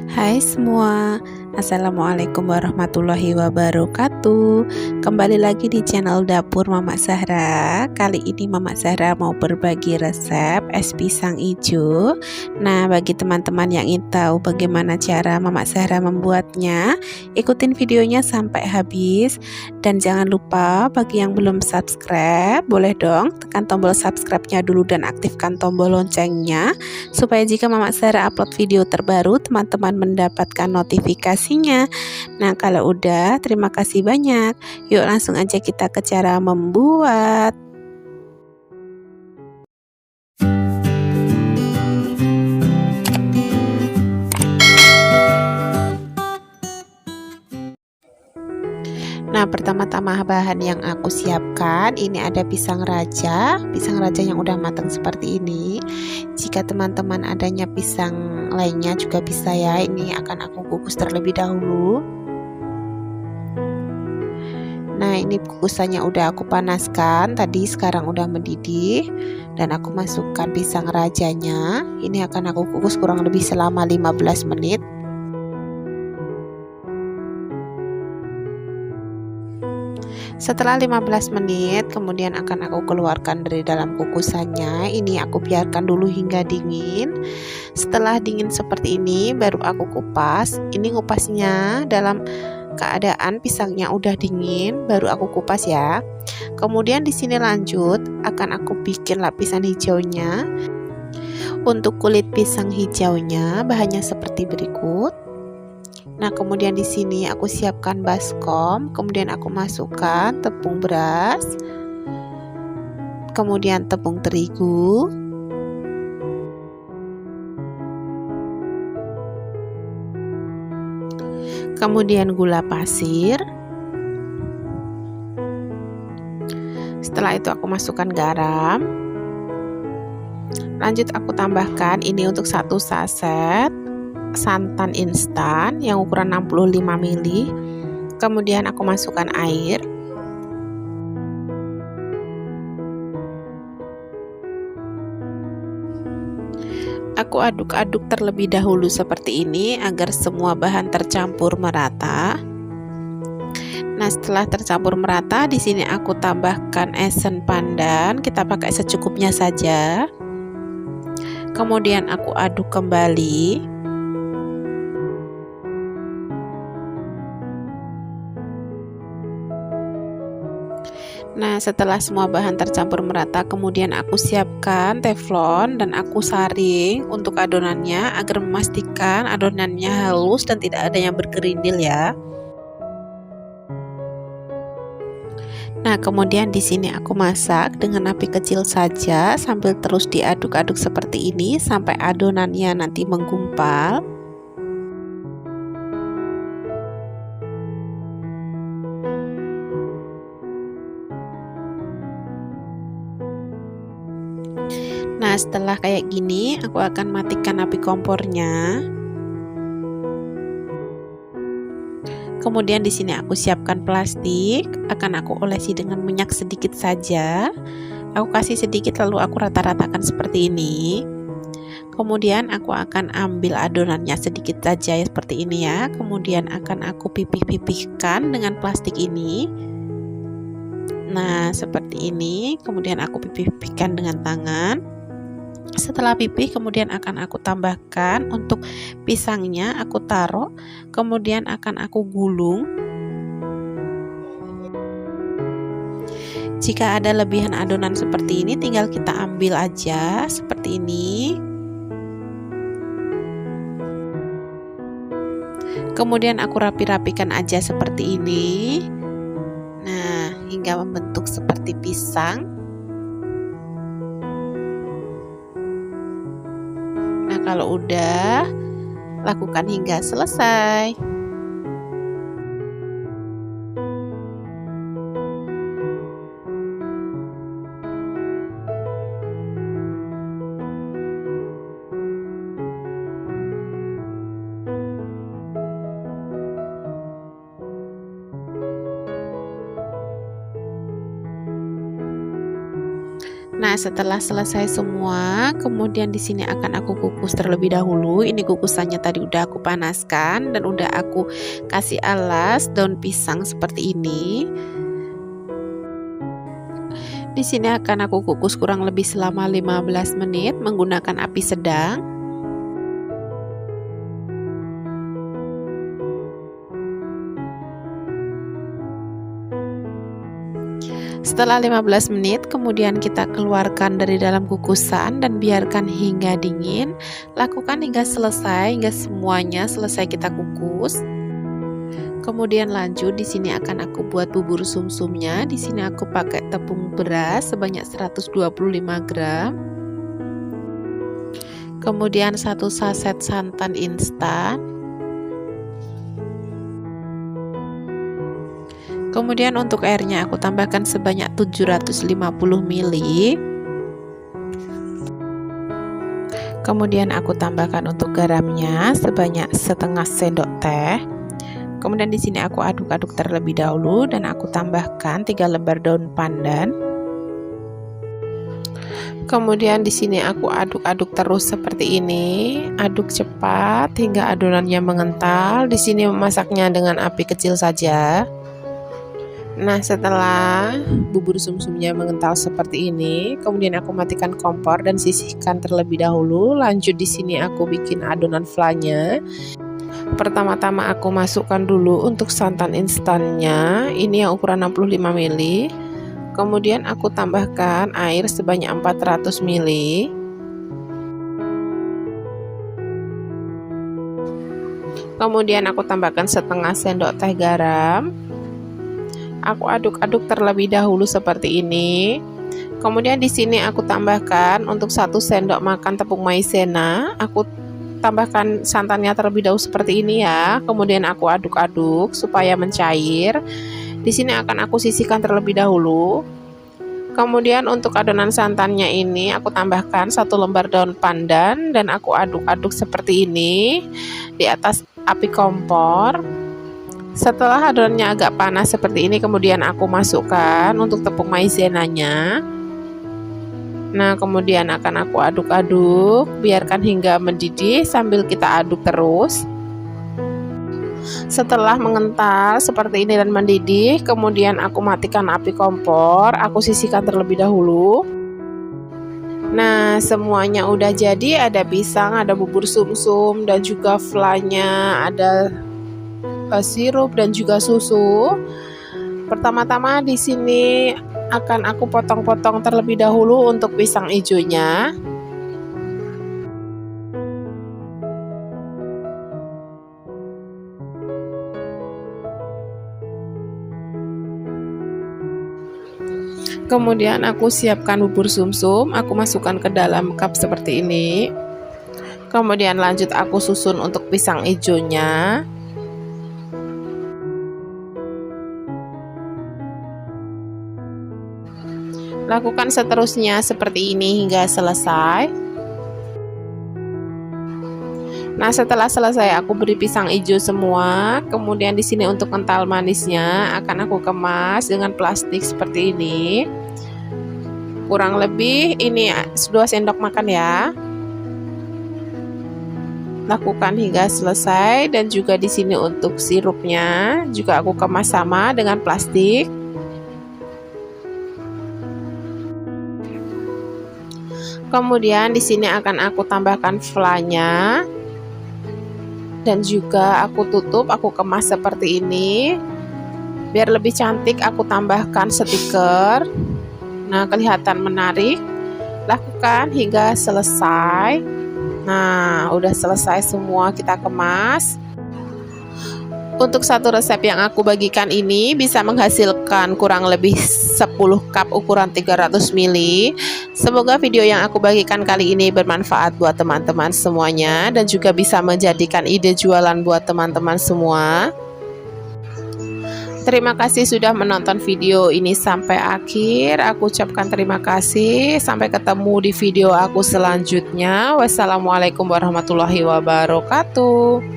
Hai semua, Assalamualaikum warahmatullahi wabarakatuh. Kembali lagi di channel Dapur Mama Zahra. Kali ini Mama Zahra mau berbagi resep es pisang hijau. Nah, bagi teman-teman yang ingin tahu bagaimana cara Mama Zahra membuatnya, ikutin videonya sampai habis. Dan jangan lupa bagi yang belum subscribe, boleh dong tekan tombol subscribe-nya dulu dan aktifkan tombol loncengnya, supaya jika Mama Zahra upload video terbaru, teman-teman mendapatkan notifikasinya. Nah, kalau udah, terima kasih banyak. Yuk langsung aja kita ke cara membuat. Nah, pertama-tama bahan yang aku siapkan ini ada pisang raja yang udah matang seperti ini. Jika teman-teman adanya pisang lainnya juga bisa ya. Ini akan aku kukus terlebih dahulu. Nah, ini kukusannya udah aku panaskan tadi, sekarang udah mendidih dan aku masukkan pisang rajanya. Ini akan aku kukus kurang lebih selama 15 menit. Setelah 15 menit kemudian akan aku keluarkan dari dalam kukusannya. Ini aku biarkan dulu hingga dingin. Setelah dingin seperti ini baru aku kupas. Ini ngupasnya dalam keadaan pisangnya udah dingin baru aku kupas ya. Kemudian di sini lanjut akan aku bikin lapisan hijaunya. Untuk kulit pisang hijaunya bahannya seperti berikut. Nah, kemudian di sini aku siapkan baskom, kemudian aku masukkan tepung beras, kemudian tepung terigu, kemudian gula pasir. Setelah itu aku masukkan garam. Lanjut aku tambahkan ini untuk 1 saset santan instan yang ukuran 65 ml. Kemudian aku masukkan air. Aku aduk-aduk terlebih dahulu seperti ini agar semua bahan tercampur merata. Nah, setelah tercampur merata, di sini aku tambahkan esen pandan. Kita pakai secukupnya saja. Kemudian aku aduk kembali. Nah, setelah semua bahan tercampur merata, kemudian aku siapkan teflon dan aku saring untuk adonannya agar memastikan adonannya halus dan tidak ada yang bergerindil ya. Nah, kemudian di sini aku masak dengan api kecil saja sambil terus diaduk-aduk seperti ini sampai adonannya nanti menggumpal. Nah, setelah kayak gini, aku akan matikan api kompornya. Kemudian di sini aku siapkan plastik, akan aku olesi dengan minyak sedikit saja. Aku kasih sedikit lalu aku rata-ratakan seperti ini. Kemudian aku akan ambil adonannya sedikit saja seperti ini ya. Kemudian akan aku pipih-pipihkan dengan plastik ini. Nah, seperti ini. Kemudian aku pipih-pipihkan dengan tangan. Setelah pipih kemudian akan aku tambahkan untuk pisangnya, aku taruh, kemudian akan aku gulung. Jika ada lebihan adonan seperti ini tinggal kita ambil aja seperti ini. Kemudian aku rapi-rapikan aja seperti ini. Nah, hingga membentuk seperti pisang. Nah, kalau udah, lakukan hingga selesai. Nah, Nah, setelah selesai semua, kemudian di sini akan aku kukus terlebih dahulu. Ini kukusannya tadi udah aku panaskan dan udah aku kasih alas daun pisang seperti ini. Di sini akan aku kukus kurang lebih selama 15 menit menggunakan api sedang. Setelah 15 menit, kemudian kita keluarkan dari dalam kukusan dan biarkan hingga dingin. Lakukan hingga selesai, hingga semuanya selesai kita kukus. Kemudian lanjut, di sini akan aku buat bubur sumsumnya. Di sini aku pakai tepung beras sebanyak 125 gram. Kemudian 1 saset santan instan. Kemudian untuk airnya aku tambahkan sebanyak 750 ml. Kemudian aku tambahkan untuk garamnya sebanyak setengah sendok teh. Kemudian di sini aku aduk-aduk terlebih dahulu dan aku tambahkan 3 lembar daun pandan. Kemudian di sini aku aduk-aduk terus seperti ini, aduk cepat hingga adonannya mengental. Di sini memasaknya dengan api kecil saja. Nah, setelah bubur sumsumnya mengental seperti ini, kemudian aku matikan kompor dan sisihkan terlebih dahulu. Lanjut di sini aku bikin adonan flanya. Pertama-tama aku masukkan dulu untuk santan instannya, ini yang ukuran 65 ml. Kemudian aku tambahkan air sebanyak 400 ml. Kemudian aku tambahkan setengah sendok teh garam. Aku aduk-aduk terlebih dahulu seperti ini. Kemudian di sini aku tambahkan untuk 1 sendok makan tepung maizena. Aku tambahkan santannya terlebih dahulu seperti ini ya. Kemudian aku aduk-aduk supaya mencair. Di sini akan aku sisihkan terlebih dahulu. Kemudian untuk adonan santannya ini aku tambahkan 1 lembar daun pandan dan aku aduk-aduk seperti ini di atas api kompor. Setelah adonannya agak panas seperti ini, kemudian aku masukkan untuk tepung maizenanya. Nah, kemudian akan aku aduk-aduk, biarkan hingga mendidih sambil kita aduk terus. Setelah mengental seperti ini dan mendidih, kemudian aku matikan api kompor, aku sisihkan terlebih dahulu. Nah, semuanya udah jadi, ada pisang, ada bubur sumsum dan juga flanya, ada sirup dan juga susu. Pertama-tama di sini akan aku potong-potong terlebih dahulu untuk pisang hijaunya. Kemudian aku siapkan bubur sumsum, aku masukkan ke dalam cup seperti ini. Kemudian lanjut aku susun untuk pisang hijaunya. Lakukan seterusnya seperti ini hingga selesai. Nah, setelah selesai aku beri pisang hijau semua. Kemudian di sini untuk kental manisnya akan aku kemas dengan plastik seperti ini. Kurang lebih ini 2 sendok makan ya. Lakukan hingga selesai dan juga di sini untuk sirupnya juga aku kemas sama dengan plastik. Kemudian di sini akan aku tambahkan flanya dan juga aku tutup, aku kemas seperti ini. Biar lebih cantik aku tambahkan stiker. Nah, kelihatan menarik. Lakukan hingga selesai. Nah, udah selesai semua kita kemas. Untuk satu resep yang aku bagikan ini bisa menghasilkan kurang lebih 10 cup ukuran 300 ml. Semoga video yang aku bagikan kali ini bermanfaat buat teman-teman semuanya dan juga bisa menjadikan ide jualan buat teman-teman semua. Terima kasih sudah menonton video ini sampai akhir. Aku ucapkan terima kasih. Sampai ketemu di video aku selanjutnya. Wassalamualaikum warahmatullahi wabarakatuh.